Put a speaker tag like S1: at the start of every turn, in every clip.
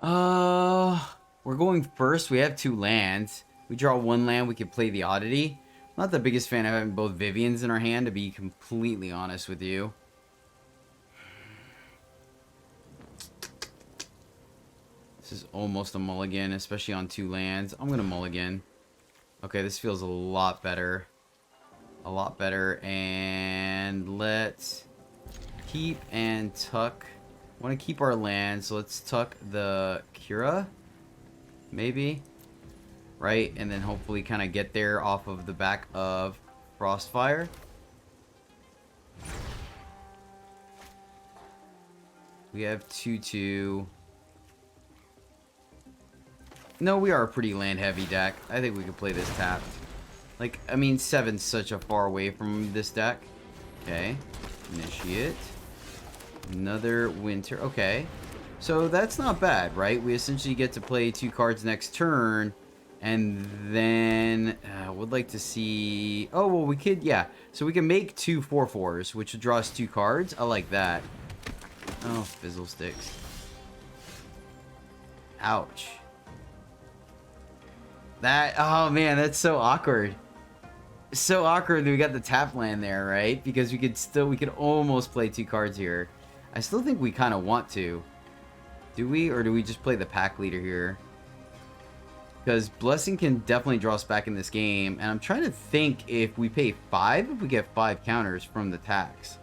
S1: We're going first. We have 2 lands. We draw 1 land, we can play the Oddity. I'm not the biggest fan of having both Viviens in our hand, to be completely honest with you. This is almost a mulligan, especially on 2 lands. I'm gonna mulligan. Okay, this feels a lot better. A lot better. And let's keep and tuck. I want to keep our land, so let's tuck the Kura. Maybe. Right? And then hopefully kind of get there off of the back of Frostfire. We have 2/2. No, we are a pretty land heavy deck. I think we could play this tapped. Like, I mean, 7's such a far away from this deck. Okay. Initiate. Another winter. Okay. So that's not bad, right? We essentially get to play 2 cards next turn. And then I would like to see... Oh, well, we could... Yeah. So we can make 2 4/4s, which would draw us 2 cards. I like that. Oh, Fizzle Sticks. Ouch. That... Oh, man, that's so awkward. So awkward that we got the tap land there, right? Because we could almost play 2 cards here. I still think we kind of want to. Do we? Or do we just play the pack leader here? Because Blessing can definitely draw us back in this game. And I'm trying to think if we pay 5, if we get 5 counters from the tax.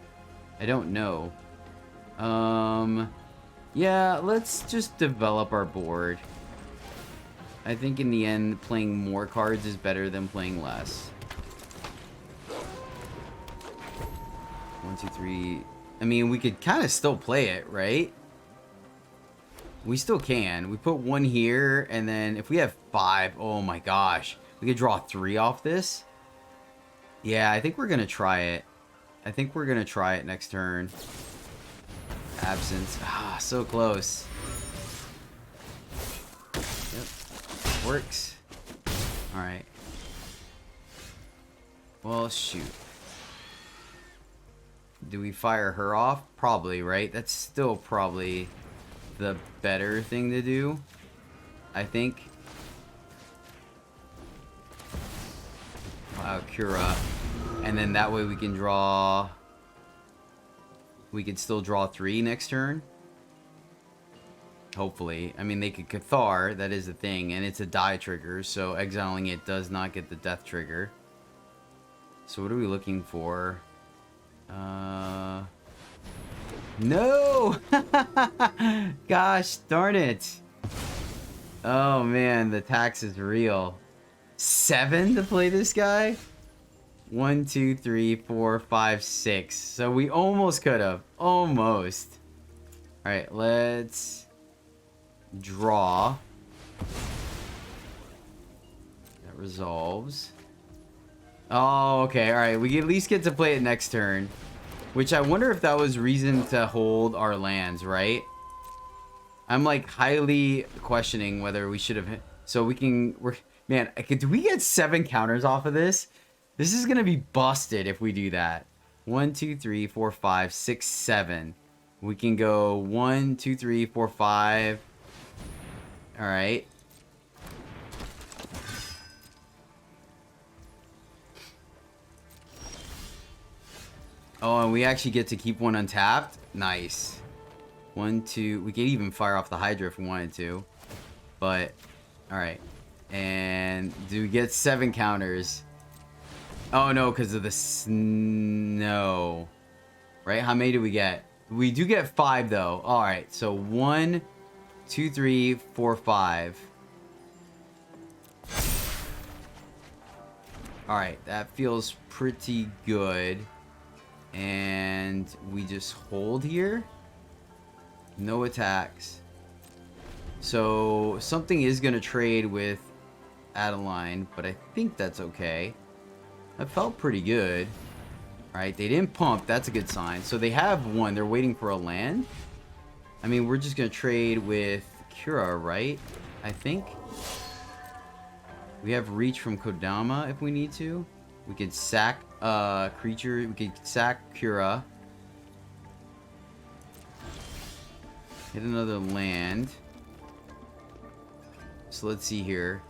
S1: I don't know. Yeah, let's just develop our board. I think in the end, playing more cards is better than playing less. 1, 2, 3. I mean, we could kind of still play it, right? We still can. We put 1 here, and then if we have 5, oh my gosh. We could draw 3 off this. Yeah, I think we're going to try it. I think we're going to try it next turn. Absence. Ah, so close. Yep. Works. Alright. Well, shoot. Do we fire her off? Probably, right? That's still probably the better thing to do, I think. Wow, Kura. And then that way we can draw... We could still draw 3 next turn. Hopefully. I mean, they could Cathar, that is the thing, and it's a die trigger, so exiling it does not get the death trigger. So what are we looking for? No! Gosh darn it. Oh man, the tax is real. 7 to play this guy? 1, 2, 3, 4, 5, 6. So we almost could have. Almost. Alright, let's draw. That resolves. Oh, okay. Alright, we at least get to play it next turn. Which I wonder if that was reason to hold our lands, right? I'm like highly questioning whether we should have... So we can... Man, do we get 7 counters off of this? This is going to be busted if we do that. 1, 2, 3, 4, 5, 6, 7. We can go 1, 2, 3, 4, 5. Alright. Oh, and we actually get to keep 1 untapped? Nice. 1, 2... We could even fire off the Hydra if we wanted to. But, alright. And do we get 7 counters? Oh, no, because of the snow. Right? How many do we get? We do get 5, though. Alright, so 1, 2, 3, 4, 5. Alright, that feels pretty good. And we just hold here. No attacks. So something is going to trade with Adeline, but I think that's okay. That felt pretty good. Alright, they didn't pump. That's a good sign. So they have 1. They're waiting for a land. I mean, we're just going to trade with Kura, right? I think. We have reach from Kodama if we need to. We could sack creature. We could sack Kura. Hit another land. So let's see here.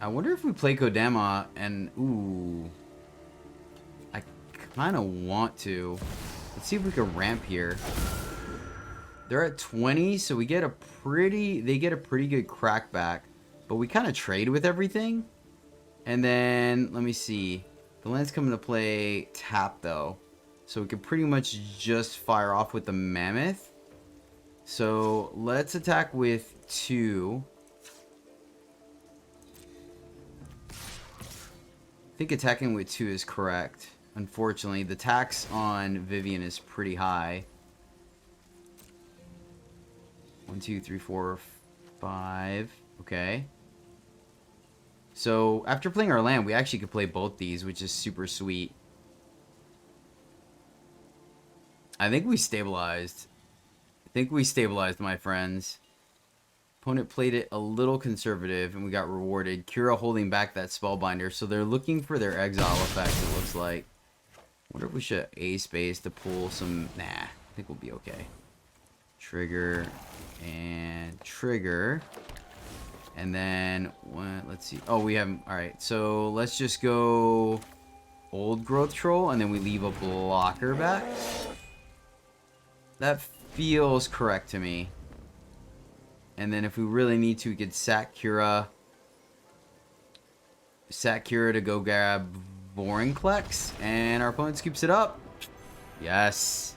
S1: I wonder if we play Kodama and... Ooh. I kind of want to. Let's see if we can ramp here. They're at 20, so we get a pretty... They get a pretty good crackback. But we kind of trade with everything. And then, let me see. The land's coming to play tap, though. So we can pretty much just fire off with the Mammoth. So let's attack with 2. I think attacking with 2 is correct. Unfortunately, the tax on Vivien is pretty high. 1, 2, 3, 4, 5. Okay. So after playing our land, we actually could play both these, which is super sweet. I think we stabilized. My friends. Opponent played it a little conservative, and we got rewarded. Kura holding back that Spellbinder, so they're looking for their exile effect, it looks like. Wonder if we should A-space to pull some... Nah, I think we'll be okay. Trigger, and trigger. And then, let's see. Oh, we haven't... Alright, so let's just go Old Growth Troll, and then we leave a blocker back. That feels correct to me. And then if we really need to, we could sack Kura. Sack Kura to go grab Vorinclex. And our opponent scoops it up. Yes.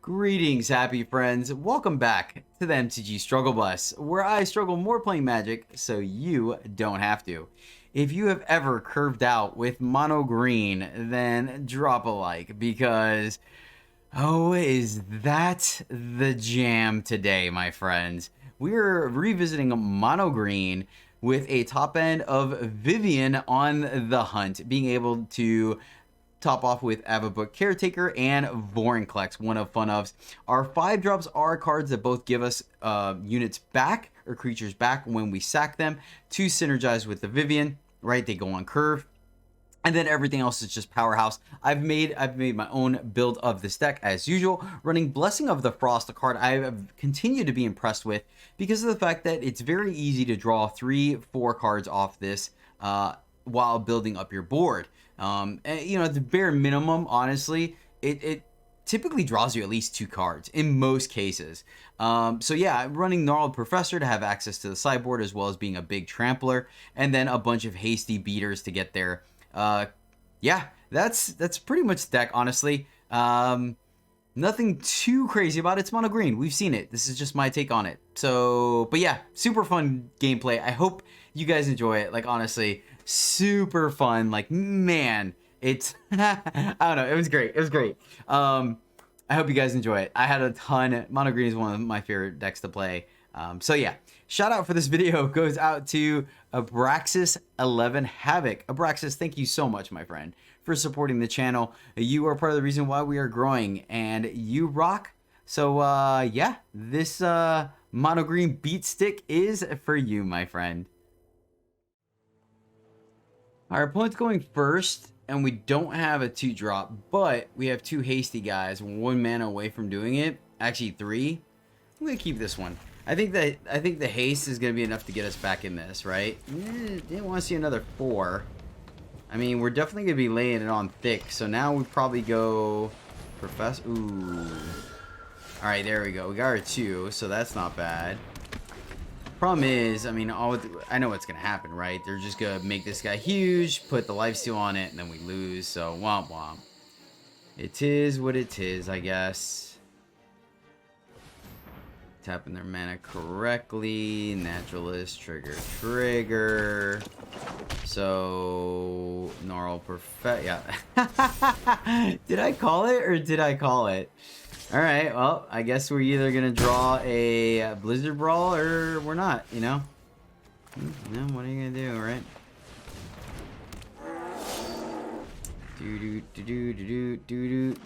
S1: Greetings, happy friends. Welcome back to the MTG Struggle Bus, where I struggle more playing Magic so you don't have to. If you have ever curved out with mono green, then drop a like, because oh, is that the jam today, my friends. We're revisiting mono green with a top end of Vivien on the Hunt, being able to top off with Avabook Caretaker and Vorinclex, one of fun ofs. Our 5-drops are cards that both give us units back or creatures back when we sack them to synergize with the Vivien, right? They go on curve. And then everything else is just powerhouse. I've made my own build of this deck as usual, running Blessing of the Frost, a card I have continued to be impressed with because of the fact that it's very easy to draw 3-4 cards off this while building up your board. And, you know, at the bare minimum, honestly, it typically draws you at least 2 cards in most cases. So yeah, running Gnarled Professor to have access to the sideboard as well as being a big trampler, and then a bunch of hasty beaters to get there. Yeah, that's pretty much the deck, honestly. Nothing too crazy about it. It's mono green. We've seen it. This is just my take on it. So, but yeah, super fun gameplay. I hope you guys enjoy it. Like, honestly, super fun. Like, man, it's I don't know, it was great. I hope you guys enjoy it. I had a ton. Mono green is one of my favorite decks to play. So yeah, shout out for this video goes out to Abraxas11 Havoc. Abraxas, thank you so much, my friend, for supporting the channel. You are part of the reason why we are growing, and you rock. So yeah, this mono green beat stick is for you, my friend. Our opponent's going first, and we don't have a 2-drop, but we have 2 hasty guys, 1 mana away from doing it. Actually 3. I'm gonna keep this one. I think the haste is gonna be enough to get us back in this, right? Didn't want to see another 4. I mean, we're definitely gonna be laying it on thick. So now we probably go Professor. Ooh. All right, there we go. We got our 2, so that's not bad. Problem is, I mean, I know what's gonna happen, right? They're just gonna make this guy huge, put the lifesteal on it, and then we lose. So womp womp. It is what it is, I guess. Tapping their mana correctly. Naturalist, trigger. So Gnarl Perfect. Yeah. Did I call it or did I call it? All right. Well, I guess we're either gonna draw a Blizzard Brawl or we're not. You know. No. What are you gonna do, right?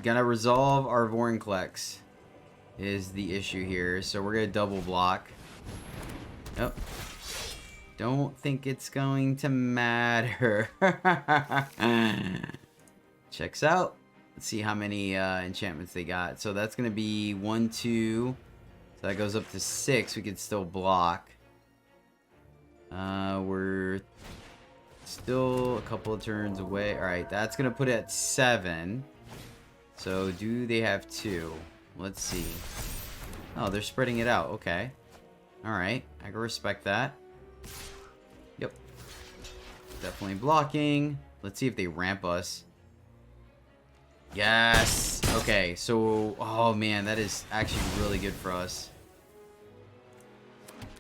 S1: Gotta resolve our Vorinclex is the issue here, so we're gonna double block. Oh, Don't think it's going to matter. Checks out. Let's see how many enchantments they got. So that's going to be 1, 2. So that goes up to 6. We could still block. We're still a couple of turns away. Alright, that's going to put it at 7. So do they have 2? Let's see. Oh, they're spreading it out. Okay. Alright, I can respect that. Yep. Definitely blocking. Let's see if they ramp us. Yes! Okay, so... Oh, man, that is actually really good for us.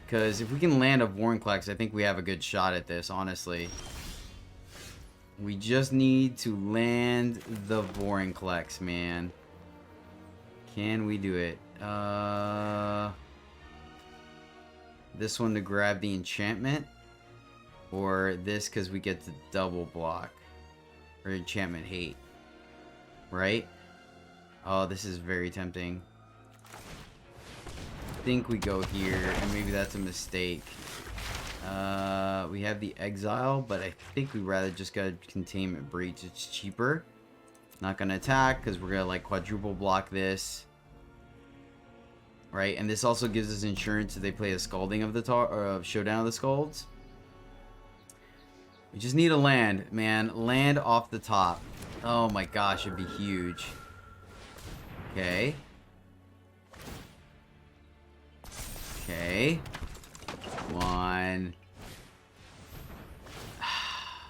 S1: Because if we can land a Vorinclex, I think we have a good shot at this, honestly. We just need to land the Vorinclex, man. Can we do it? This one to grab the enchantment? Or this because we get to double block? Or enchantment hate? Right? Oh, this is very tempting. I think we go here, and maybe that's a mistake. We have the exile, but I think we'd rather just go containment breach. It's cheaper. Not gonna attack because we're gonna like quadruple block this, right? And this also gives us insurance if they play a Scalding of the or Showdown of the Scalds. We just need a land, man. Land off the top. Oh my gosh, it'd be huge. Okay. Okay. 1. How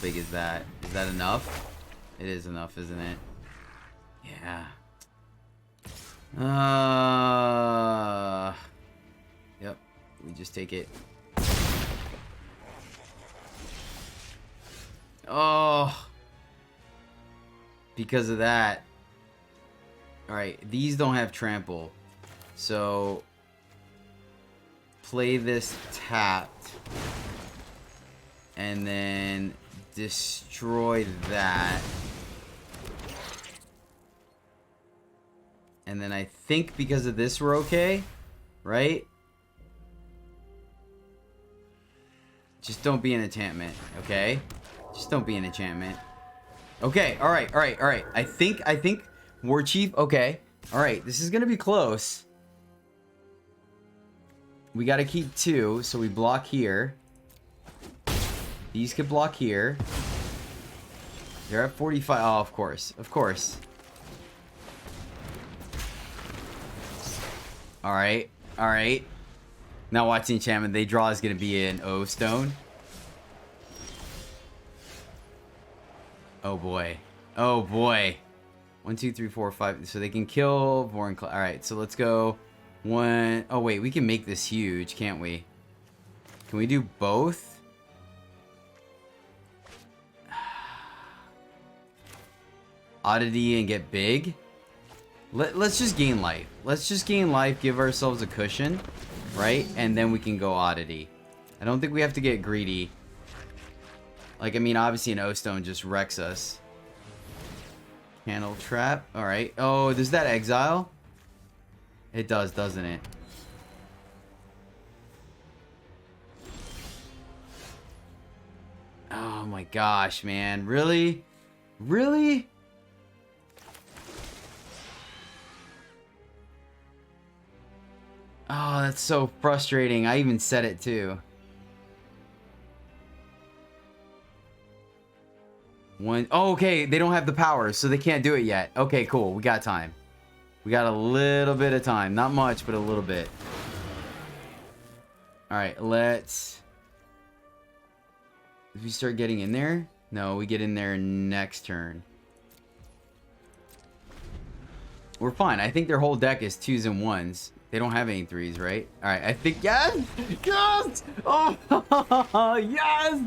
S1: big is that? Is that enough? It is enough, isn't it? Yeah. Yep. We just take it. Oh. Because of that. Alright, these don't have trample. So play this tapped. And then destroy that. And then I think because of this we're okay, right? Just don't be an enchantment, okay? Just don't be an enchantment. Okay, alright. I think War Chief, okay. Alright, this is gonna be close. We gotta keep 2, so we block here. These could block here. They're at 45. Oh, of course. Of course. Alright. Alright. Now watch the enchantment they draw is going to be an O stone. Oh boy. Oh boy. 1, 2, 3, 4, 5. So they can kill Vorinclex. Alright, so let's go. 1. Oh wait, we can make this huge, can't we? Can we do both? Oddity and get big. Let's just gain life. Let's just gain life, give ourselves a cushion, right? And then we can go oddity. I don't think we have to get greedy. Like, I mean, obviously an O-Stone just wrecks us. Candle trap. Alright. Oh, does that exile? It does, doesn't it? Oh my gosh, man. Really? Really? Oh, that's so frustrating. I even said it too. 1. Oh, okay. They don't have the power, so they can't do it yet. Okay, cool. We got time. We got a little bit of time. Not much, but a little bit. Alright, let's... Did we start getting in there? No, we get in there next turn. We're fine. I think their whole deck is 2s and 1s. They don't have any 3s, right? Alright, I think... Yes! Yes! Oh, yes!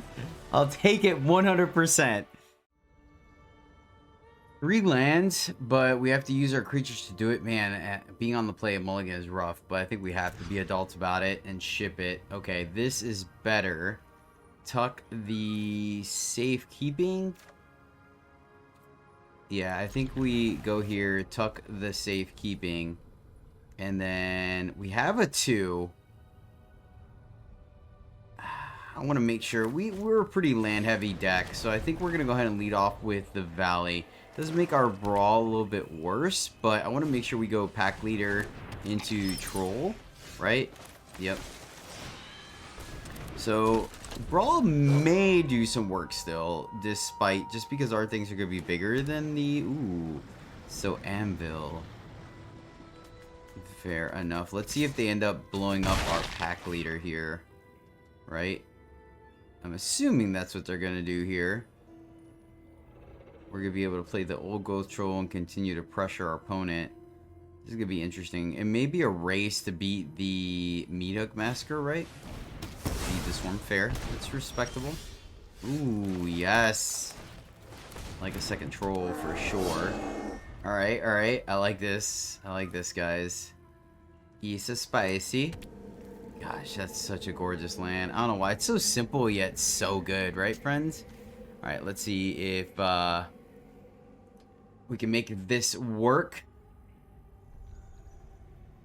S1: I'll take it 100%. 3 lands, but we have to use our creatures to do it. Man, being on the play at Mulligan is rough, but I think we have to be adults about it and ship it. Okay, this is better. Tuck the safekeeping. Yeah, I think we go here, tuck the safekeeping. And then we have a 2. I want to make sure we're a pretty land heavy deck, so I think we're gonna go ahead and lead off with the Valley. Does make our brawl a little bit worse, but I want to make sure we go pack leader into troll, right? Yep. So brawl may do some work still, despite just because our things are gonna be bigger than the So anvil. Fair enough. Let's see if they end up blowing up our pack leader here. Right? I'm assuming that's what they're gonna do here. We're gonna be able to play the old growth troll and continue to pressure our opponent. This is gonna be interesting. It may be a race to beat the Mythic Massacre, right? Beat the Swarm. Fair. That's respectable. Ooh, yes. Like a second troll for sure. Alright, alright. I like this. I like this, guys. It's a spicy. Gosh, that's such a gorgeous land. I don't know why. It's so simple yet so good, right, friends? Alright, let's see if we can make this work.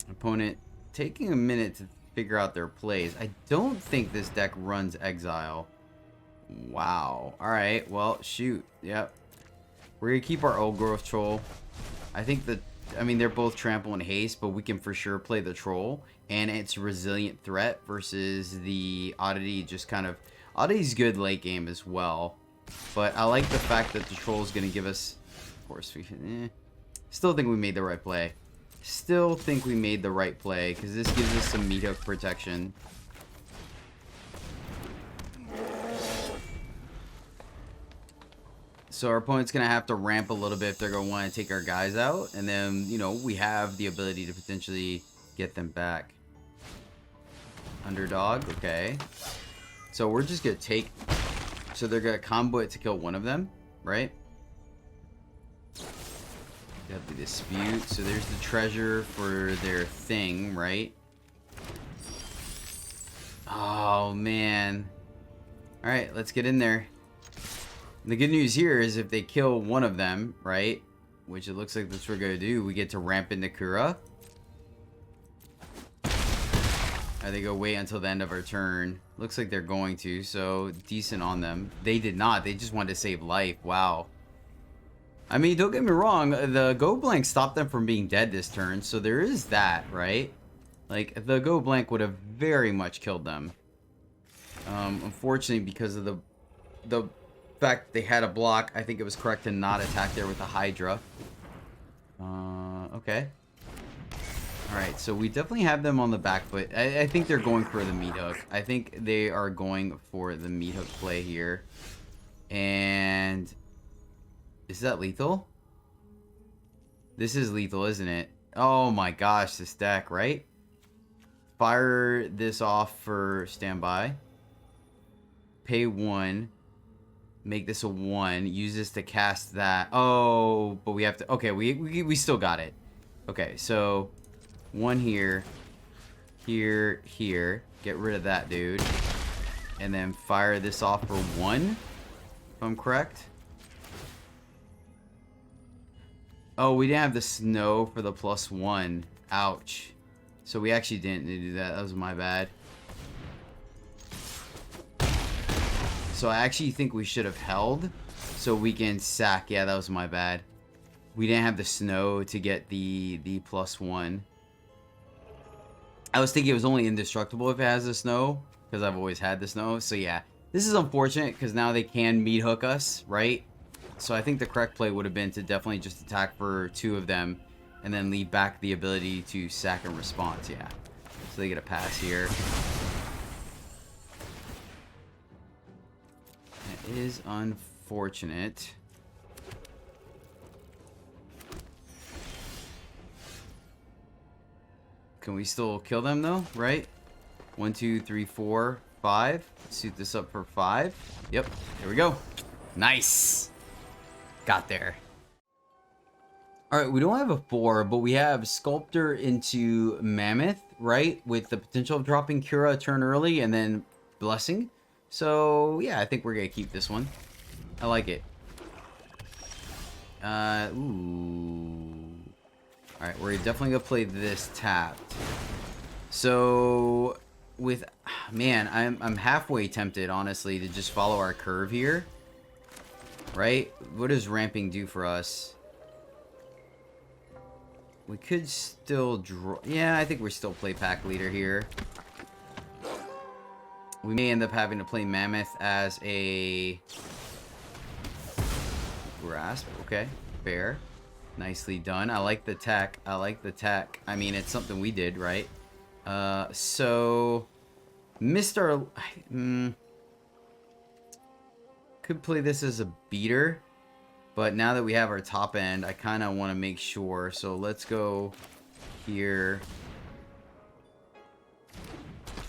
S1: Opponent taking a minute to figure out their plays. I don't think this deck runs Exile. Wow. Alright, well, shoot. Yep. We're going to keep our old growth troll. I think that, I mean, they're both trample and haste, but we can for sure play the troll. And it's a resilient threat versus the oddity. Just kind of, oddity's good late game as well. But I like the fact that the troll is going to give us, of course, we still think we made the right play. Still think we made the right play because this gives us some meat hook protection. So our opponent's going to have to ramp a little bit if they're going to want to take our guys out. And then, you know, we have the ability to potentially get them back. Underdog, okay. So we're just going to take... So they're going to combo it to kill one of them, right? Got the dispute. So there's the treasure for their thing, right? Oh, man. Alright, let's get in there. The good news here is if they kill one of them, right? Which it looks like that's what we're going to do. We get to ramp into Kura. Or they go wait until the end of our turn. Looks like they're going to, so decent on them. They did not. They just wanted to save life. Wow. I mean, don't get me wrong. The Go Blank stopped them from being dead this turn, so there is that, right? Like, the Go Blank would have very much killed them. Unfortunately, because of the fact they had a block, I think it was correct to not attack there with the Hydra. Okay. Alright, so we definitely have them on the back foot. I think they're going for the meat hook. I think they are going for the meat hook play here. And... is that lethal? This is lethal, isn't it? Oh my gosh, this deck, right? Fire this off for standby. Pay 1. Make this a 1. Use this to cast that. Oh, but we have to... okay, we still got it. Okay, so... 1 here. Here, here. Get rid of that dude. And then fire this off for 1. If I'm correct. Oh, we didn't have the snow for the +1. Ouch. So we actually didn't do that. That was my bad. So I actually think we should have held so we can sack. Yeah, that was my bad. We didn't have the snow to get the +1. I was thinking it was only indestructible if it has the snow, because I've always had the snow. So yeah, this is unfortunate because now they can meat hook us, right? So I think the correct play would have been to definitely just attack for 2 of them and then leave back the ability to sack and response. Yeah, so they get a pass here. It is unfortunate. Can we still kill them though, right? 1, 2, 3, 4, 5. Suit this up for 5. Yep, there we go. Nice. Got there. Alright, we don't have a 4, but we have Sculptor into Mammoth, right? With the potential of dropping Kura a turn early and then Blessing. So, yeah, I think we're going to keep this one. I like it. Ooh. Alright, we're definitely going to play this tapped. So, with, man, I'm halfway tempted, honestly, to just follow our curve here. Right? What does ramping do for us? We could still draw. Yeah, I think we're still play pack leader here. We may end up having to play Mammoth as a grasp. Okay, fair. Nicely done. I like the tech. I like the tech. I mean, it's something we did, right? So missed our... could play this as a beater, but now that we have our top end, I kind of want to make sure. So let's go here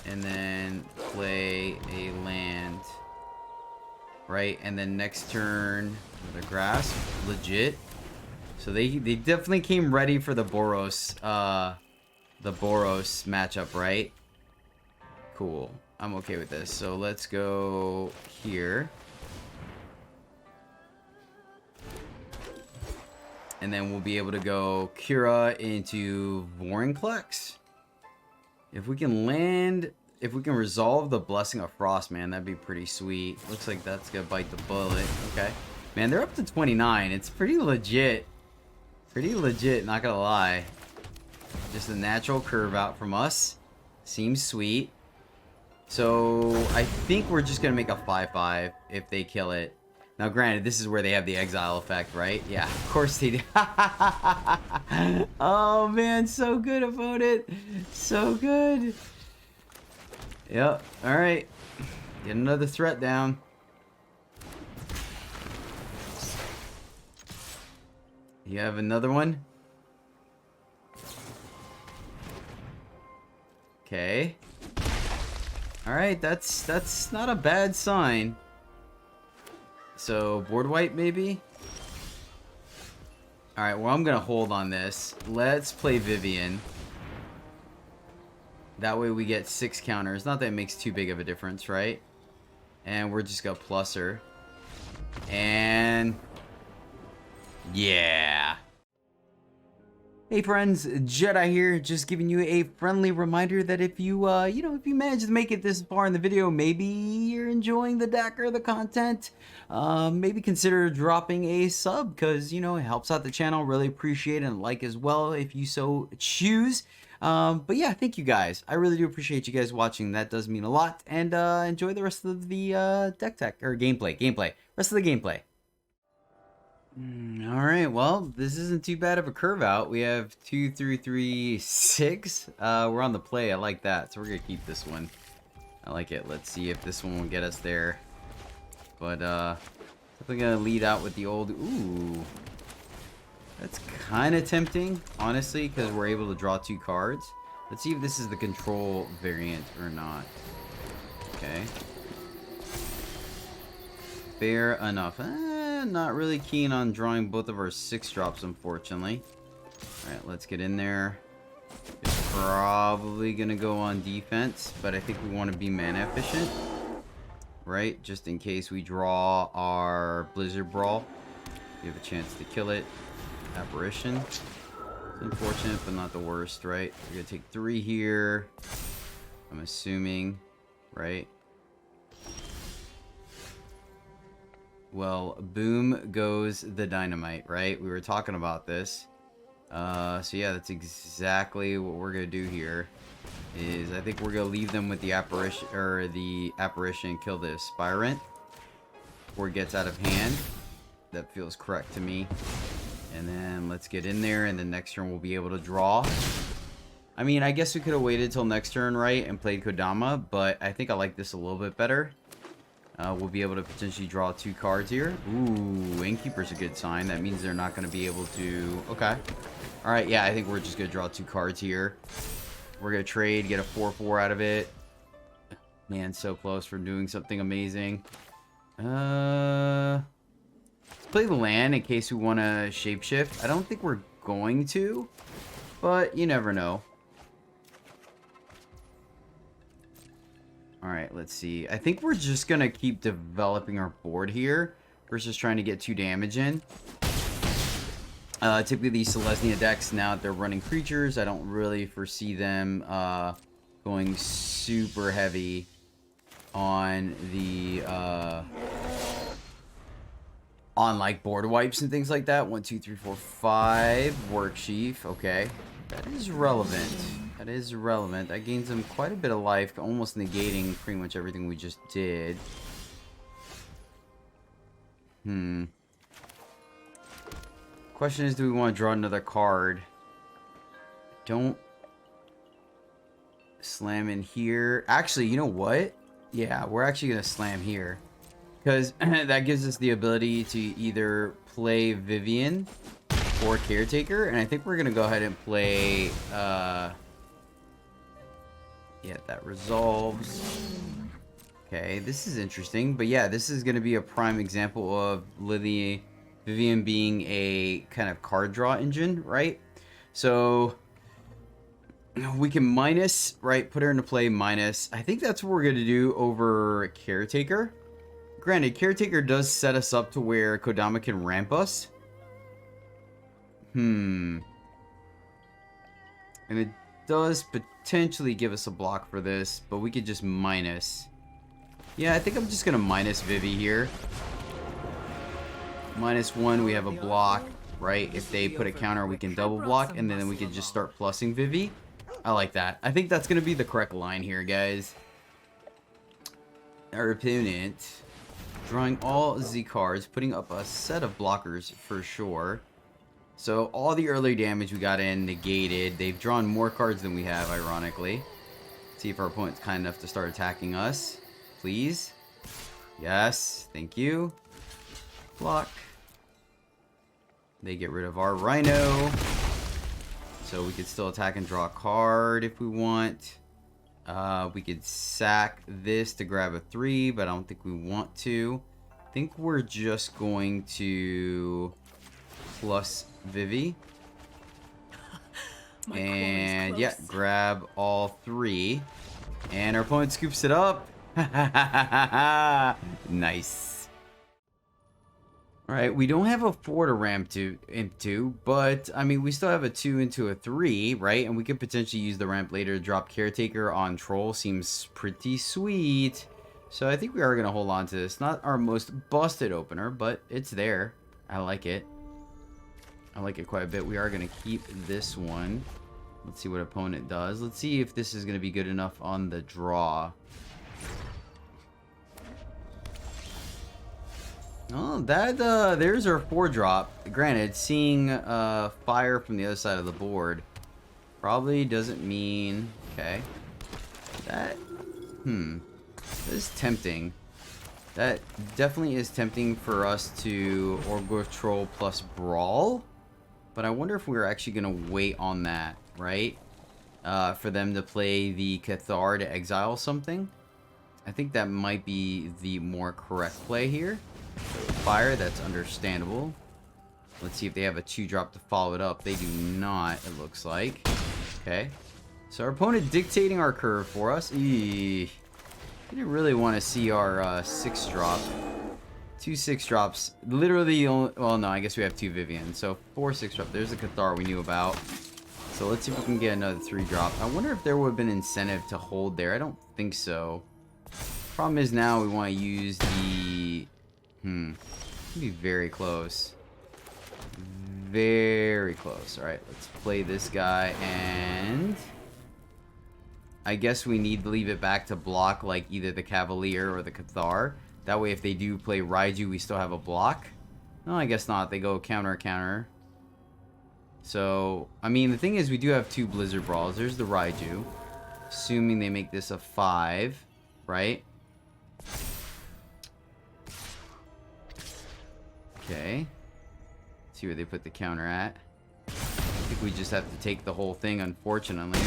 S1: and then play a land, right? And then next turn the grass, legit. So they definitely came ready for the Boros matchup, right? Cool. I'm okay with this. So let's go here. And then we'll be able to go Kura into Vorinclex. If we can land, if we can resolve the Blessing of Frost, man, that'd be pretty sweet. Looks like that's gonna bite the bullet. Okay. Man, they're up to 29. It's pretty legit. Pretty legit, not gonna lie. Just a natural curve out from us. Seems sweet. So, I think we're just gonna make a 5-5 if they kill it. Now, granted, this is where they have the exile effect, right? Yeah, of course they do. Oh, man, so good, opponent. So good. Yep, alright. Get another threat down. You have another one? Okay. Alright, that's not a bad sign. So, board wipe, maybe? Alright, well, I'm going to hold on this. Let's play Vivien. That way we get 6 counters. Not that it makes too big of a difference, right? And we're just going to plus her. And... yeah. Hey friends, Jedi here, just giving you a friendly reminder that if you, if you manage to make it this far in the video, maybe you're enjoying the deck or the content, maybe consider dropping a sub, because, it helps out the channel. Really appreciate it, and like as well if you so choose. But yeah, thank you guys. I really do appreciate you guys watching. That does mean a lot, and enjoy the rest of the deck or gameplay. Rest of the gameplay. Alright, well, this isn't too bad of a curve out. We have 2, 3, 3, 6. We're on the play. I like that. So we're going to keep this one. I like it. Let's see if this one will get us there. But, definitely going to lead out with the old... ooh. That's kind of tempting, honestly, because we're able to draw 2 cards. Let's see if this is the control variant or not. Okay. Fair enough. Not really keen on drawing both of our 6 drops, unfortunately. Alright, let's get in there. It's probably going to go on defense, but I think we want to be mana efficient. Right? Just in case we draw our Blizzard Brawl. We have a chance to kill it. Apparition. It's unfortunate, but not the worst, right? We're going to take 3 here. I'm assuming, right? Well, boom goes the dynamite, right? We were talking about this. So yeah, that's exactly what we're gonna do here. Is I think we're gonna leave them with the apparition and kill the aspirant before it gets out of hand. That feels correct to me. And then let's get in there, and then next turn we'll be able to draw. I mean, I guess we could have waited till next turn, right, and played Kodama, but I think I like this a little bit better. We'll be able to potentially draw 2 cards here. Ooh, Innkeeper's a good sign. That means they're not going to be able to... okay. Alright, yeah, I think we're just going to draw 2 cards here. We're going to trade, get a 4-4 out of it. Man, so close from doing something amazing. Let's play the land in case we want to shapeshift. I don't think we're going to, but you never know. Alright, let's see. I think we're just going to keep developing our board here versus trying to get 2 damage in. Typically, these Selesnya decks, now that they're running creatures, I don't really foresee them going super heavy on the on like board wipes and things like that. 1, 2, 3, 4, 5 work sheaf. Okay, that is relevant. That is relevant. That gains them quite a bit of life, almost negating pretty much everything we just did. Question is, do we want to draw another card? Don't slam in here. Actually, you know what? Yeah, we're actually going to slam here. Because that gives us the ability to either play Vivien or Caretaker. And I think we're going to go ahead and play... yeah, that resolves. Okay, this is interesting. But yeah, this is going to be a prime example of Vivien being a kind of card draw engine, right? So... we can minus, right? Put her into play minus. I think that's what we're going to do over Caretaker. Granted, Caretaker does set us up to where Kodama can ramp us. And it does potentially give us a block for this, but we could just minus. Yeah, I think I'm just going to minus Vivi here. -1, we have a block, right? If they put a counter, we can double block, and then we can just start plussing Vivi. I like that. I think that's going to be the correct line here, guys. Our opponent drawing all Z cards, putting up a set of blockers for sure. So all the early damage we got in negated. They've drawn more cards than we have, ironically. See if our opponent's kind enough to start attacking us. Please. Yes. Thank you. Block. They get rid of our Rhino. So we could still attack and draw a card if we want. We could sack this to grab a 3, but I don't think we want to. I think we're just going to plus Vivi. And yeah, grab all 3. And our opponent scoops it up. Nice. Alright, we don't have a 4 to ramp into, but, I mean, we still have a 2 into a 3, right? And we could potentially use the ramp later to drop Caretaker on Troll. Seems pretty sweet. So I think we are going to hold on to this. Not our most busted opener, but it's there. I like it. I like it quite a bit. We are going to keep this one. Let's see what opponent does. Let's see if this is going to be good enough on the draw. Oh, that, there's our 4-drop. Granted, seeing, fire from the other side of the board probably doesn't mean... Okay. That... That is tempting. That definitely is tempting for us to Orgriff Troll plus Brawl. But I wonder if we're actually going to wait on that, right? For them to play the Cathar to exile something. I think that might be the more correct play here. Fire, that's understandable. Let's see if they have a 2-drop to follow it up. They do not, it looks like. Okay. So our opponent dictating our curve for us. Eee. Didn't really want to see our 6-drop. 2 6-drops. Literally, well, no, I guess we have 2 Vivien. So 4 6-drop. There's a Cathar we knew about. So let's see if we can get another 3-drop. I wonder if there would have been incentive to hold there. I don't think so. Problem is now we want to use the... Be very close. Very close. Alright, let's play this guy, and... I guess we need to leave it back to block like either the Cavalier or the Cathar. That way if they do play Raiju, we still have a block. No, I guess not. They go counter, counter. So, I mean, the thing is we do have 2 Blizzard Brawls. There's the Raiju. Assuming they make this a 5, right? Okay. Let's see where they put the counter at. I think we just have to take the whole thing, unfortunately.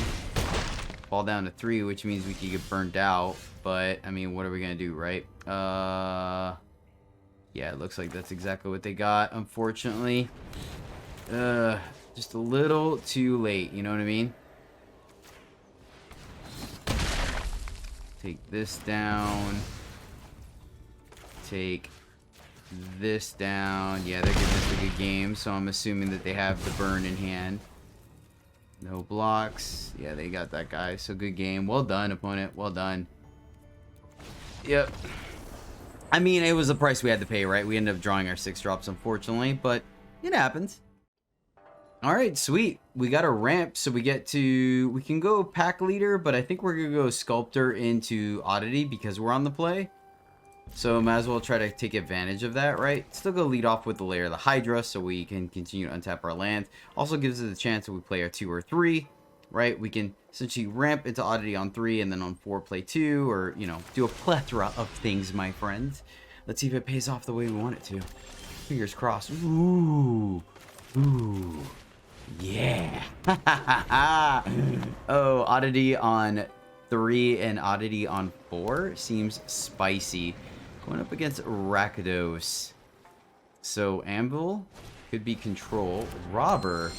S1: Fall down to 3, which means we could get burnt out. But, I mean, what are we going to do, right? Yeah, it looks like that's exactly what they got, unfortunately. Just a little too late, you know what I mean? Take this down. Take this down. Yeah, they're giving us a good game, so I'm assuming that they have the burn in hand. No blocks. Yeah, they got that guy. So good game. Well done, opponent. Well done. Yep. I mean, it was the price we had to pay, right? We ended up drawing our 6 drops, unfortunately, but it happens. All right, sweet. We got a ramp, so we can go pack leader, but I think we're gonna go sculptor into oddity because we're on the play. So might as well try to take advantage of that, right? Still go lead off with the layer of the Hydra, so we can continue to untap our land. Also gives us a chance if we play a 2 or 3, right? We can essentially ramp into oddity on 3, and then on 4 play 2, or, you know, do a plethora of things, my friends. Let's see if it pays off the way we want it to. Fingers crossed. Ooh. Ooh. Yeah. Oh, oddity on 3 and oddity on 4 seems spicy. Going up against Rakdos. So Anvil could be control. Robber.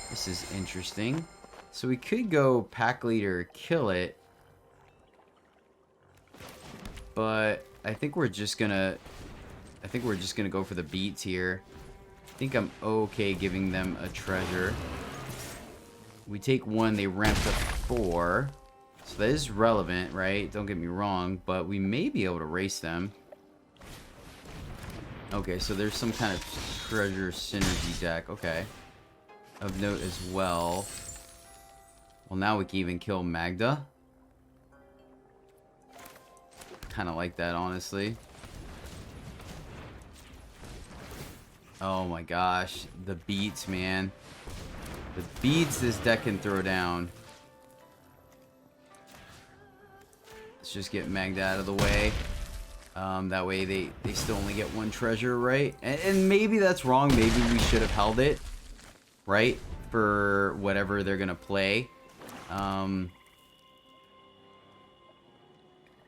S1: This is interesting. So we could go pack leader, kill it. But I think we're just gonna go for the beats here. I think I'm okay giving them a treasure. We take 1, they ramp to 4. So that is relevant, right? Don't get me wrong, but we may be able to race them. Okay, so there's some kind of treasure synergy deck. Okay. Of note as well. Well, now we can even kill Magda. Kind of like that, honestly. Oh my gosh. The beats, man. The beats this deck can throw down. Let's just get Magda out of the way. That way they still only get 1 treasure, right? And maybe that's wrong. Maybe we should have held it, right? For whatever they're going to play.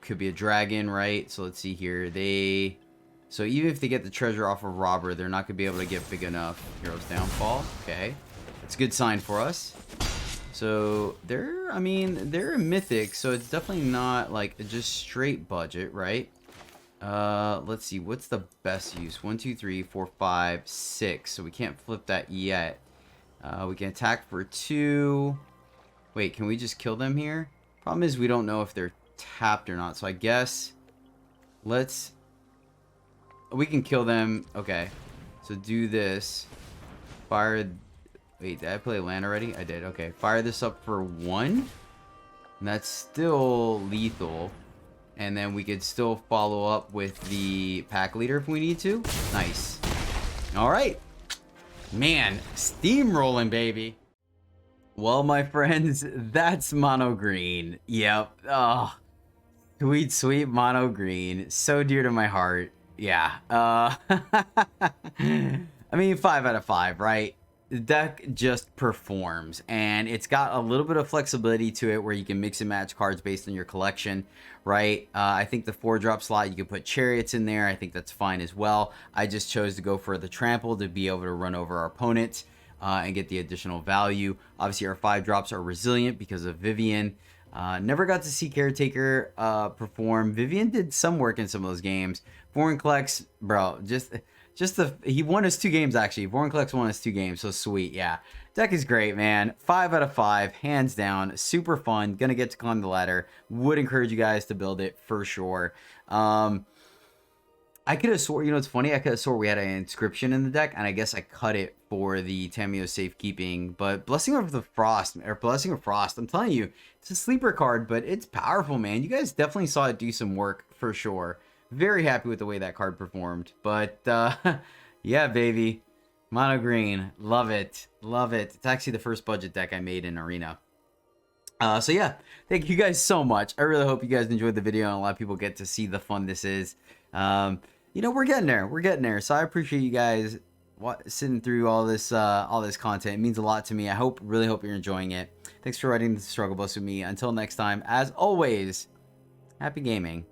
S1: Could be a dragon, right? So let's see here. So even if they get the treasure off of Robber, they're not going to be able to get big enough. Hero's Downfall. Okay. That's a good sign for us. So they're a Mythic, so it's definitely not like just straight budget, right? Let's see, what's the best use? 1, 2, 3, 4, 5, 6. So we can't flip that yet. We can attack for 2. Wait, can we just kill them here? Problem is we don't know if they're tapped or not. So I guess we can kill them. Okay. So do this. Fire. Wait, did I play land already? I did. Okay. Fire this up for 1. And that's still lethal. And then we could still follow up with the pack leader if we need to. Nice. All right. Man, steamrolling, baby. Well, my friends, that's mono green. Yep. Oh, sweet, sweet mono green. So dear to my heart. Yeah. I mean, 5 out of 5, right? The deck just performs, and it's got a little bit of flexibility to it where you can mix and match cards based on your collection, right? I think the 4-drop slot, you can put chariots in there. I think that's fine as well. I just chose to go for the trample to be able to run over our opponents and get the additional value. Obviously, our 5-drops are resilient because of Vivien. Never got to see Caretaker perform. Vivien did some work in some of those games. Vorinclex, bro, he won his 2 games, actually. Vorinclex won his 2 games, so sweet, yeah. Deck is great, man. 5 out of 5, hands down. Super fun. Gonna get to climb the ladder. Would encourage you guys to build it for sure. I could have swore, you know, it's funny. I could have swore we had an inscription in the deck, and I guess I cut it for the Tamiyo safekeeping. But Blessing of the Frost, or Blessing of Frost, I'm telling you, it's a sleeper card, but it's powerful, man. You guys definitely saw it do some work for sure. Very happy with the way that card performed. But, yeah, baby. Mono green. Love it. Love it. It's actually the first budget deck I made in Arena. So, yeah. Thank you guys so much. I really hope you guys enjoyed the video and a lot of people get to see the fun this is. You know, we're getting there. We're getting there. So, I appreciate you guys sitting through all this content. It means a lot to me. I really hope you're enjoying it. Thanks for riding the struggle bus with me. Until next time, as always, happy gaming.